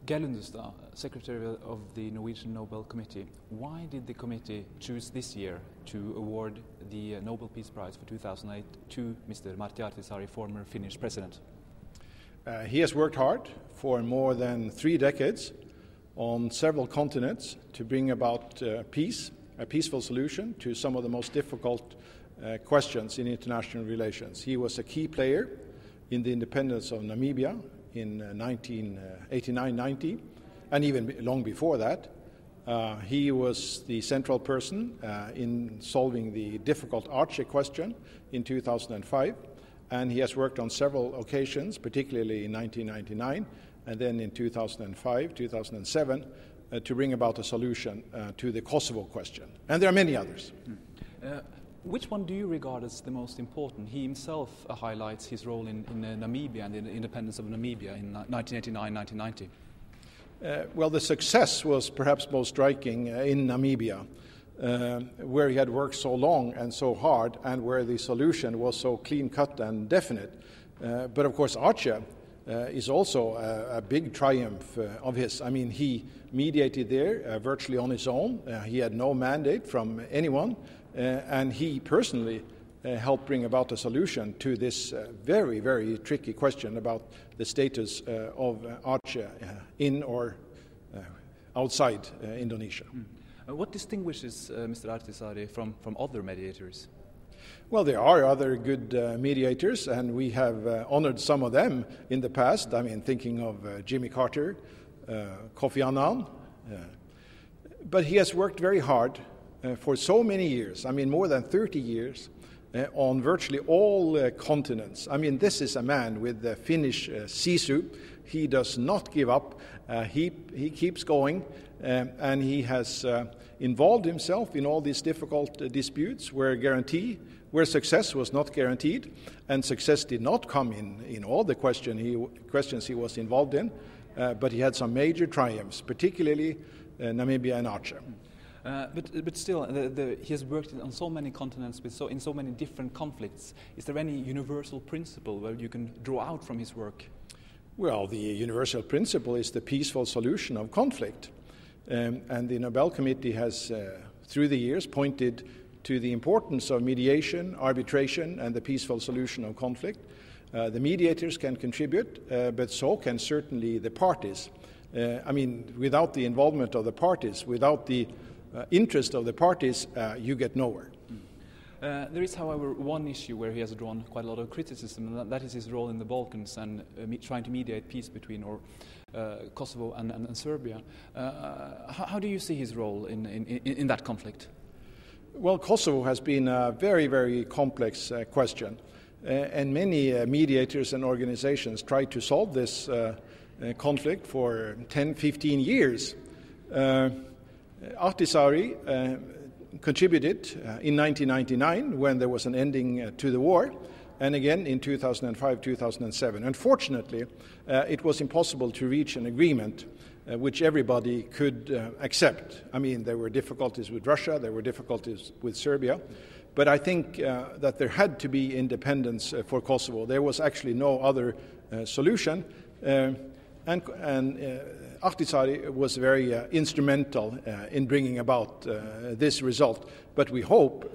Gellundestad, Secretary of the Norwegian Nobel Committee, why did the committee choose this year to award the Nobel Peace Prize for 2008 to Mr. Martti Ahtisaari, former Finnish president? He has worked hard for more than 3 decades on several continents to bring about peace, a peaceful solution to some of the most difficult questions in international relations. He was a key player in the independence of Namibia in 1989-90, and even long before that. He was the central person in solving the difficult Aceh question in 2005, and he has worked on several occasions, particularly in 1999, and then in 2005, 2007, to bring about a solution to the Kosovo question. And there are many others. Which one do you regard as the most important? He himself highlights his role in Namibia and the independence of Namibia in 1989-1990. Well, the success was perhaps most striking in Namibia, where he had worked so long and so hard, and where the solution was so clean-cut and definite. But of course, Aceh is also a big triumph of his. I mean, he mediated there virtually on his own. He had no mandate from anyone, and he personally helped bring about a solution to this very, very tricky question about the status of Aceh in or outside Indonesia. What distinguishes Mr. Ahtisaari from other mediators? Well, there are other good mediators, and we have honored some of them in the past. I mean, thinking of Jimmy Carter, Kofi Annan. But he has worked very hard for so many years, I mean, more than 30 years, on virtually all continents. I mean, this is a man with the Finnish sisu. He does not give up. He keeps going, and he has involved himself in all these difficult disputes where success was not guaranteed, and success did not come in all the questions he was involved in, but he had some major triumphs, particularly Namibia and Aceh. But still, he has worked on so many continents in so many different conflicts. Is there any universal principle where you can draw out from his work? Well, the universal principle is the peaceful solution of conflict. And the Nobel Committee has, through the years, pointed to the importance of mediation, arbitration, and the peaceful solution of conflict. The mediators can contribute, but so can certainly the parties. I mean, without the involvement of the parties, without the interest of the parties, you get nowhere. There is, however, one issue where he has drawn quite a lot of criticism, and that is his role in the Balkans and trying to mediate peace between Kosovo and Serbia. How do you see his role in that conflict? Well, Kosovo has been a very, very complex question, and many mediators and organizations tried to solve this conflict for 10, 15 years. Ahtisaari contributed in 1999 when there was an ending to the war, and again in 2005, 2007. Unfortunately, it was impossible to reach an agreement which everybody could accept. I mean, there were difficulties with Russia, there were difficulties with Serbia, but I think that there had to be independence for Kosovo. There was actually no other solution, and Ahtisaari was very instrumental in bringing about this result. But we hope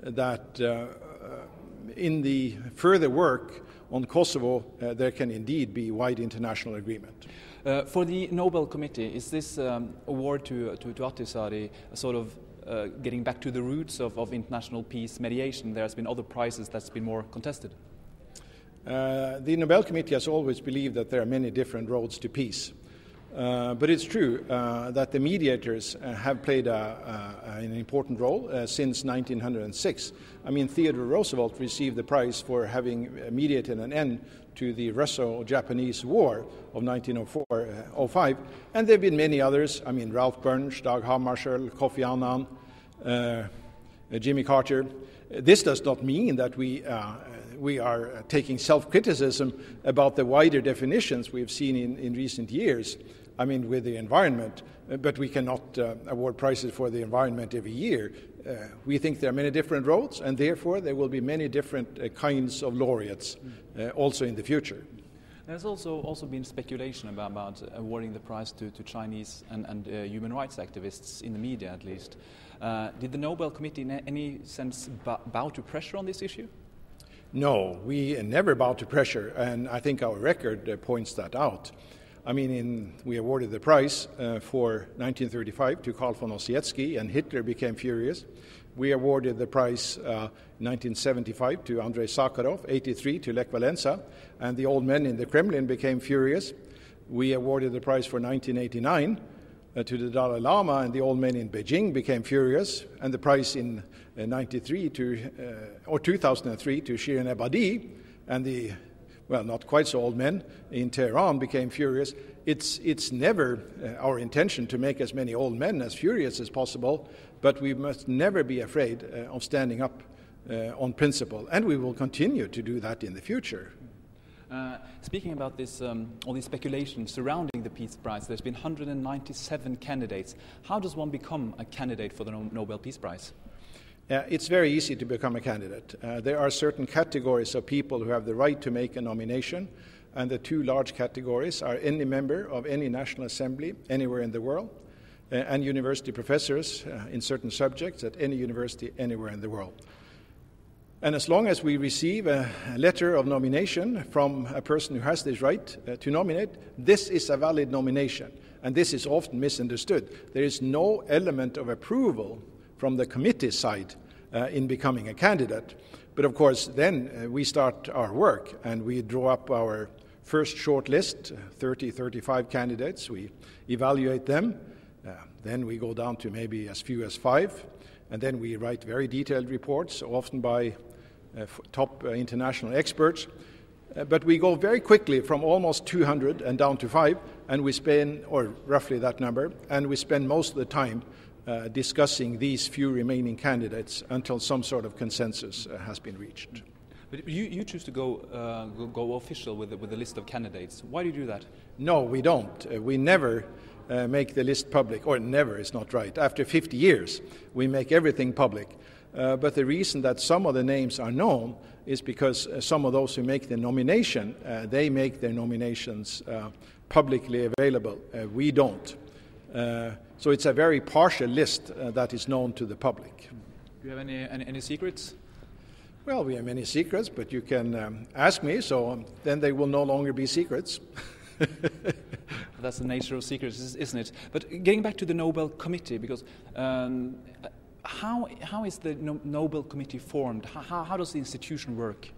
that in the further work on Kosovo, there can indeed be wide international agreement. For the Nobel Committee, is this award to Ahtisaari a sort of getting back to the roots of international peace mediation? There has been other prizes that's been more contested. The Nobel Committee has always believed that there are many different roads to peace. But it's true that the mediators have played an important role since 1906. I mean, Theodore Roosevelt received the prize for having mediated an end to the Russo-Japanese War of 1904-05, and there have been many others. I mean, Ralph Bunche, Dag Hammarskjöld, Kofi Annan, Jimmy Carter. This does not mean that we are taking self-criticism about the wider definitions we've seen in recent years, I mean, with the environment, but we cannot award prizes for the environment every year. We think there are many different roads, and therefore there will be many different kinds of laureates also in the future. There's also been speculation about awarding the prize to Chinese and human rights activists, in the media at least. Did the Nobel Committee in any sense bow to pressure on this issue? No, we never bow to pressure, and I think our record points that out. I mean, we awarded the prize for 1935 to Karl von Ossietzky, and Hitler became furious. We awarded the prize 1975 to Andrei Sakharov, 83 to Lech Walesa, and the old men in the Kremlin became furious. We awarded the prize for 1989 to the Dalai Lama, and the old men in Beijing became furious, and the prize in 2003 to Shirin Ebadi, and the, well, not quite so old men in Tehran became furious. It's never our intention to make as many old men as furious as possible, but we must never be afraid of standing up on principle, and we will continue to do that in the future. Speaking about this, all these speculations surrounding the Peace Prize, there's been 197 candidates. How does one become a candidate for the Nobel Peace Prize? It's very easy to become a candidate. There are certain categories of people who have the right to make a nomination, and the two large categories are any member of any national assembly anywhere in the world, and university professors in certain subjects at any university anywhere in the world. And as long as we receive a letter of nomination from a person who has this right to nominate, this is a valid nomination, and this is often misunderstood. There is no element of approval from the committee side in becoming a candidate. But of course, then we start our work, and we draw up our first short list, 35 candidates. We evaluate them. Then we go down to maybe as few as 5, and then we write very detailed reports, often by top international experts. But we go very quickly from almost 200 and down to 5, and we spend, or roughly that number, and we spend most of the time discussing these few remaining candidates until some sort of consensus has been reached. But you choose to go official with the list of candidates. Why do you do that? No, we don't. We never make the list public, or never is not right. After 50 years, we make everything public. But the reason that some of the names are known is because some of those who make the nomination, they make their nominations publicly available. We don't. So it's a very partial list that is known to the public. Do you have any secrets? Well, we have many secrets, but you can ask me, so then they will no longer be secrets. That's the nature of secrets, isn't it? But getting back to the Nobel Committee, because how is the Nobel Committee formed? How does the institution work?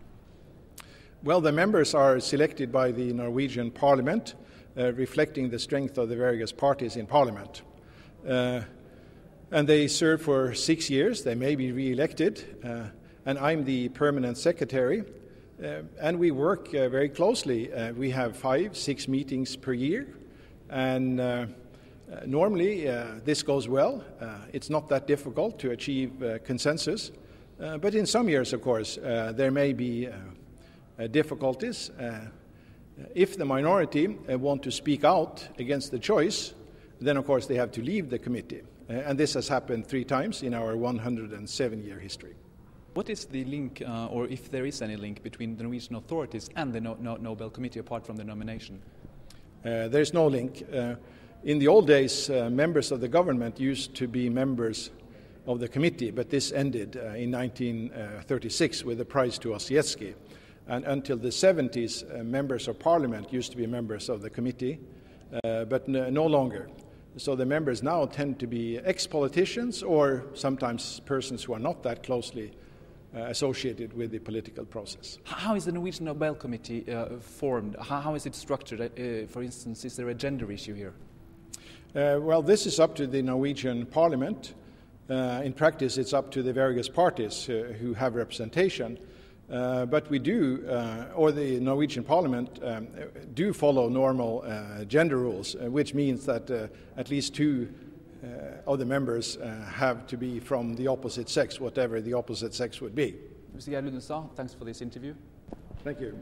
Well, the members are selected by the Norwegian Parliament, reflecting the strength of the various parties in Parliament. And they serve for 6 years. They may be re-elected. And I'm the permanent secretary. And we work very closely. We have 5-6 meetings per year. And normally this goes well. It's not that difficult to achieve consensus. But in some years, of course, there may be difficulties. If the minority want to speak out against the choice, then of course they have to leave the committee. And this has happened 3 times in our 107-year history. What is the link, or if there is any link, between the Norwegian authorities and the Nobel Committee apart from the nomination? There's no link. In the old days, members of the government used to be members of the committee, but this ended in 1936 with the prize to Ossietzky. And until the 70s, members of parliament used to be members of the committee, but no longer. So the members now tend to be ex-politicians or sometimes persons who are not that closely associated with the political process. How is the Norwegian Nobel Committee formed? How is it structured? For instance, is there a gender issue here? Well, this is up to the Norwegian Parliament. In practice, it's up to the various parties who have representation. But we do, or the Norwegian Parliament, do follow normal gender rules, which means that at least 2 of the members have to be from the opposite sex, whatever the opposite sex would be. Mr. Gerlund, thanks for this interview. Thank you.